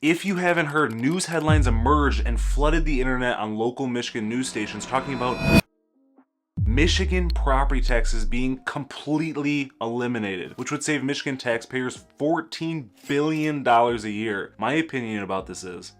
If you haven't heard, news headlines emerged and flooded the internet on local Michigan news stations talking about Michigan property taxes being completely eliminated, which would save Michigan taxpayers $14 billion a year. My opinion about this is,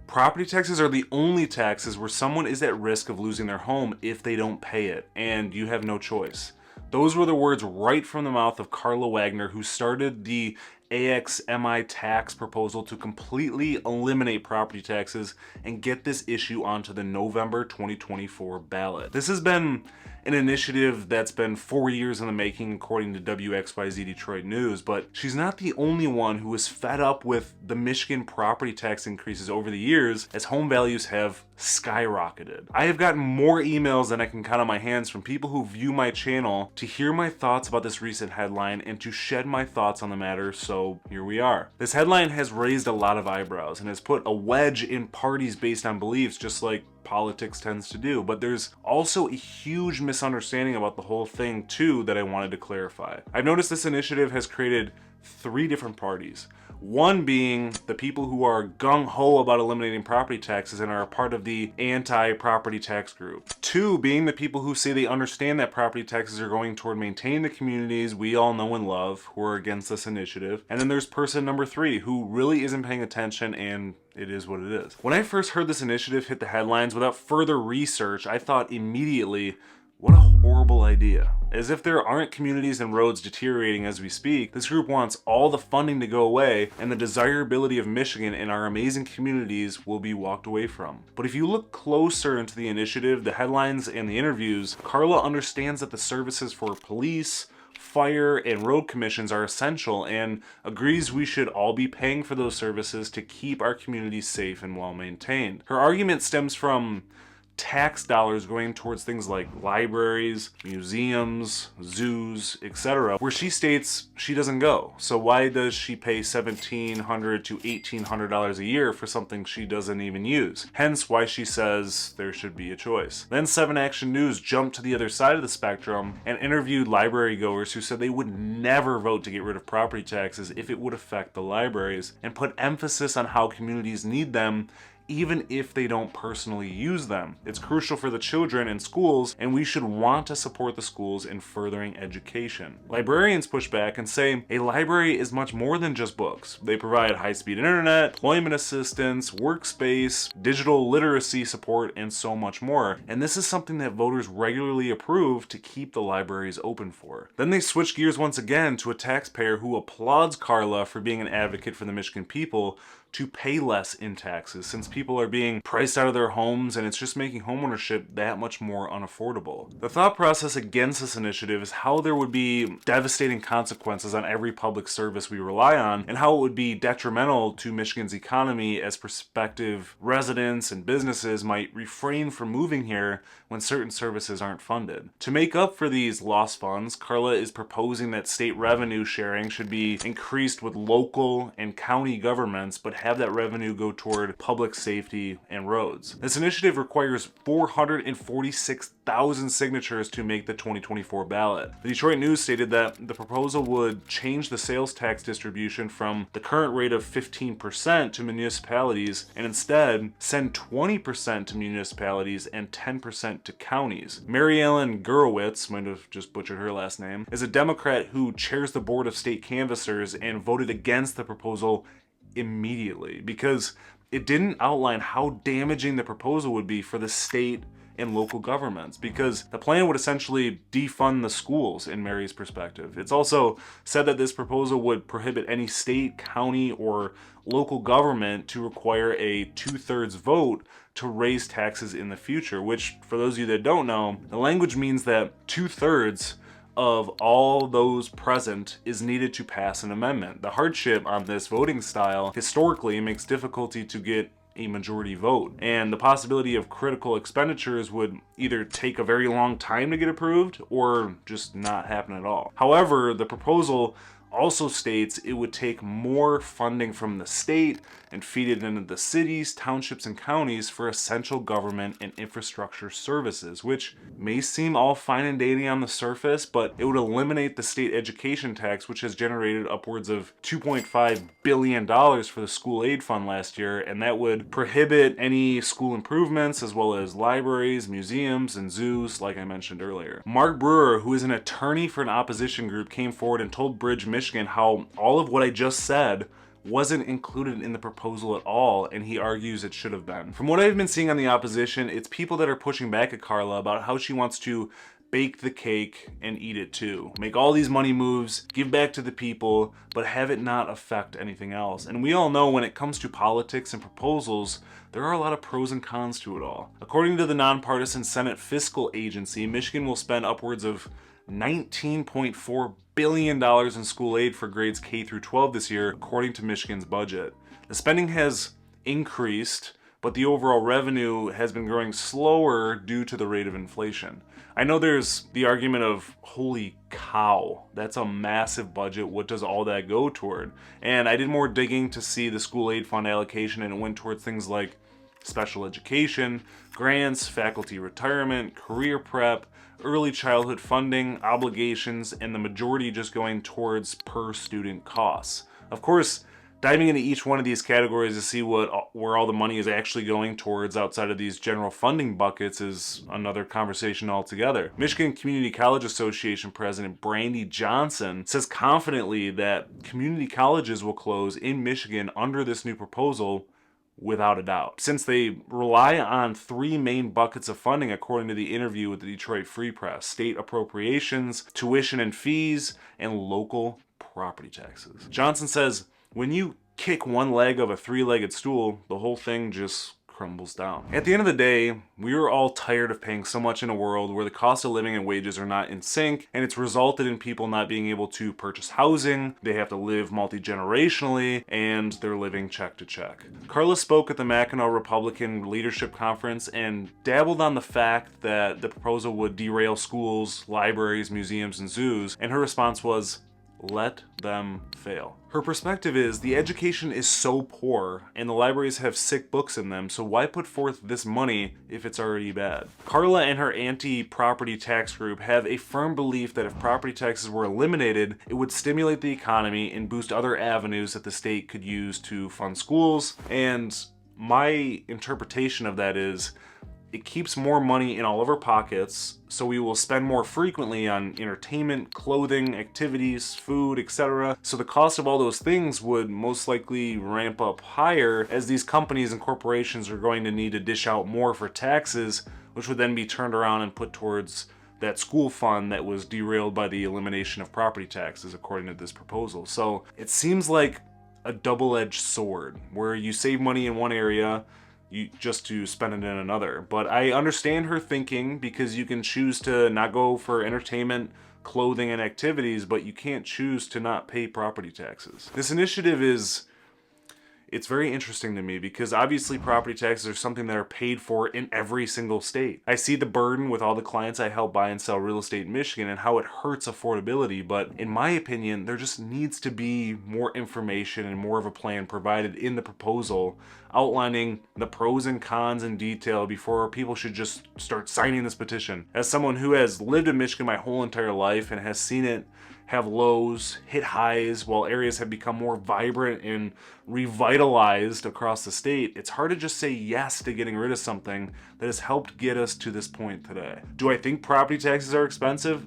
property taxes are the only taxes where someone is at risk of losing their home if they don't pay it, and you have no choice. Those were the words right from the mouth of Karla Wagner, who started the AxMItax proposal to completely eliminate property taxes and get this issue onto the November 2024 ballot. This has been an initiative that's been 4 years in the making, according to WXYZ Detroit News, but she's not the only one who is fed up with the Michigan property tax increases over the years as home values have skyrocketed. I have gotten more emails than I can count on my hands from people who view my channel to hear my thoughts about this recent headline and to shed my thoughts on the matter, so here we are. This headline has raised a lot of eyebrows and has put a wedge in parties based on beliefs, just like politics tends to do, but there's also a huge misunderstanding about the whole thing too that I wanted to clarify. I've noticed this initiative has created 3 different parties. One being the people who are gung-ho about eliminating property taxes and are a part of the anti-property tax group. 2 being the people who say they understand that property taxes are going toward maintaining the communities we all know and love, who are against this initiative. And then there's person number 3 who really isn't paying attention, and it is what it is. When I first heard this initiative hit the headlines, without further research, I thought immediately, what a horrible idea. As if there aren't communities and roads deteriorating as we speak, this group wants all the funding to go away and the desirability of Michigan and our amazing communities will be walked away from. But if you look closer into the initiative, the headlines, and the interviews, Karla understands that the services for police, fire, and road commissions are essential and agrees we should all be paying for those services to keep our communities safe and well maintained. Her argument stems from tax dollars going towards things like libraries, museums, zoos, etc., where she states she doesn't go. So why does she pay $1,700 to $1,800 a year for something she doesn't even use? Hence why she says there should be a choice. Then 7 Action News jumped to the other side of the spectrum and interviewed library goers who said they would never vote to get rid of property taxes if it would affect the libraries, and put emphasis on how communities need them even if they don't personally use them. It's crucial for the children in schools, and we should want to support the schools in furthering education. Librarians push back and say a library is much more than just books. They provide high-speed internet, employment assistance, workspace, digital literacy support, and so much more. And this is something that voters regularly approve to keep the libraries open for. Then they switch gears once again to a taxpayer who applauds Karla for being an advocate for the Michigan people to pay less in taxes, since people are being priced out of their homes and it's just making homeownership that much more unaffordable. The thought process against this initiative is how there would be devastating consequences on every public service we rely on, and how it would be detrimental to Michigan's economy as prospective residents and businesses might refrain from moving here when certain services aren't funded. To make up for these lost funds, Karla is proposing that state revenue sharing should be increased with local and county governments, but have that revenue go toward public safety and roads. This initiative requires 446,000 signatures to make the 2024 ballot. The Detroit News stated that the proposal would change the sales tax distribution from the current rate of 15% to municipalities and instead send 20% to municipalities and 10% to counties. Mary Ellen Gurewitz, might have just butchered her last name, is a Democrat who chairs the board of state canvassers and voted against the proposal immediately because it didn't outline how damaging the proposal would be for the state and local governments, because the plan would essentially defund the schools in Mary's perspective. It's also said that this proposal would prohibit any state, county, or local government to require a 2/3 vote to raise taxes in the future, which, for those of you that don't know, the language means that 2/3 of all those present is needed to pass an amendment. The hardship on this voting style historically makes difficulty to get a majority vote, and the possibility of critical expenditures would either take a very long time to get approved or just not happen at all. However, the proposal also states it would take more funding from the state and feed it into the cities, townships, and counties for essential government and infrastructure services, which may seem all fine and dandy on the surface, but it would eliminate the state education tax, which has generated upwards of $2.5 billion for the school aid fund last year, and that would prohibit any school improvements as well as libraries, museums, and zoos, like I mentioned earlier. Mark Brewer, who is an attorney for an opposition group, came forward and told Bridge, Michigan, how all of what I just said wasn't included in the proposal at all, and he argues it should have been. From what I've been seeing on the opposition, it's people that are pushing back at Karla about how she wants to bake the cake and eat it too. Make all these money moves, give back to the people, but have it not affect anything else. And we all know when it comes to politics and proposals, there are a lot of pros and cons to it all. According to the nonpartisan Senate Fiscal Agency, Michigan will spend upwards of $19.4 billion in school aid for grades K through 12 this year, according to Michigan's budget. The spending has increased, but the overall revenue has been growing slower due to the rate of inflation. I know there's the argument of, holy cow, that's a massive budget, what does all that go toward? And I did more digging to see the school aid fund allocation, and it went towards things like special education, grants, faculty retirement, career prep, early childhood funding, obligations, and the majority just going towards per student costs. Of course, diving into each one of these categories to see where all the money is actually going towards outside of these general funding buckets is another conversation altogether. Michigan Community College Association President Brandy Johnson says confidently that community colleges will close in Michigan under this new proposal without a doubt, since they rely on three main buckets of funding according to the interview with the Detroit Free Press: state appropriations, tuition and fees, and local property taxes. Johnson says, when you kick one leg of a three-legged stool, the whole thing just crumbles down. At the end of the day, we are all tired of paying so much in a world where the cost of living and wages are not in sync, and it's resulted in people not being able to purchase housing, they have to live multi-generationally, and they're living check to check. Karla spoke at the Mackinac Republican Leadership Conference and dabbled on the fact that the proposal would derail schools, libraries, museums, and zoos, and her response was, let them fail. Her perspective is the education is so poor and the libraries have sick books in them, so why put forth this money if it's already bad? Karla and her anti-property tax group have a firm belief that if property taxes were eliminated, it would stimulate the economy and boost other avenues that the state could use to fund schools. And my interpretation of that is, it keeps more money in all of our pockets, so we will spend more frequently on entertainment, clothing, activities, food, etc. So the cost of all those things would most likely ramp up higher, as these companies and corporations are going to need to dish out more for taxes, which would then be turned around and put towards that school fund that was derailed by the elimination of property taxes, according to this proposal. So it seems like a double-edged sword, where you save money in one area, just to spend it in another. But I understand her thinking, because you can choose to not go for entertainment, clothing, and activities, but you can't choose to not pay property taxes. This initiative it's very interesting to me, because obviously property taxes are something that are paid for in every single state. I see the burden with all the clients I help buy and sell real estate in Michigan and how it hurts affordability, but in my opinion, there just needs to be more information and more of a plan provided in the proposal outlining the pros and cons in detail before people should just start signing this petition. As someone who has lived in Michigan my whole entire life and has seen it have lows, hit highs, while areas have become more vibrant and revitalized across the state, it's hard to just say yes to getting rid of something that has helped get us to this point today. Do I think property taxes are expensive?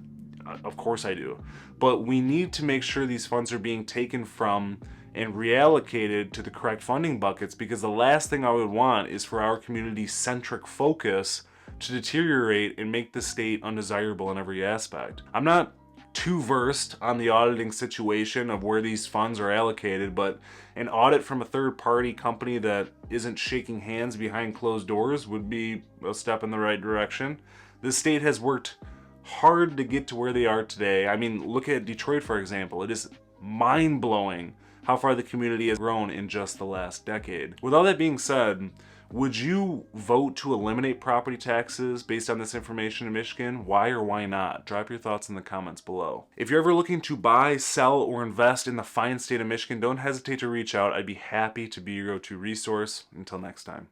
Of course I do. But we need to make sure these funds are being taken from and reallocated to the correct funding buckets, because the last thing I would want is for our community-centric focus to deteriorate and make the state undesirable in every aspect. I'm not too versed on the auditing situation of where these funds are allocated, but an audit from a third-party company that isn't shaking hands behind closed doors would be a step in the right direction. The state has worked hard to get to where they are today. I mean, look at Detroit, for example. It is mind-blowing how far the community has grown in just the last decade. With all that being said, Would you vote to eliminate property taxes based on this information in Michigan? Why or why not? Drop your thoughts in the comments below. If you're ever looking to buy, sell, or invest in the fine state of Michigan, don't hesitate to reach out. I'd be happy to be your go-to resource. Until next time.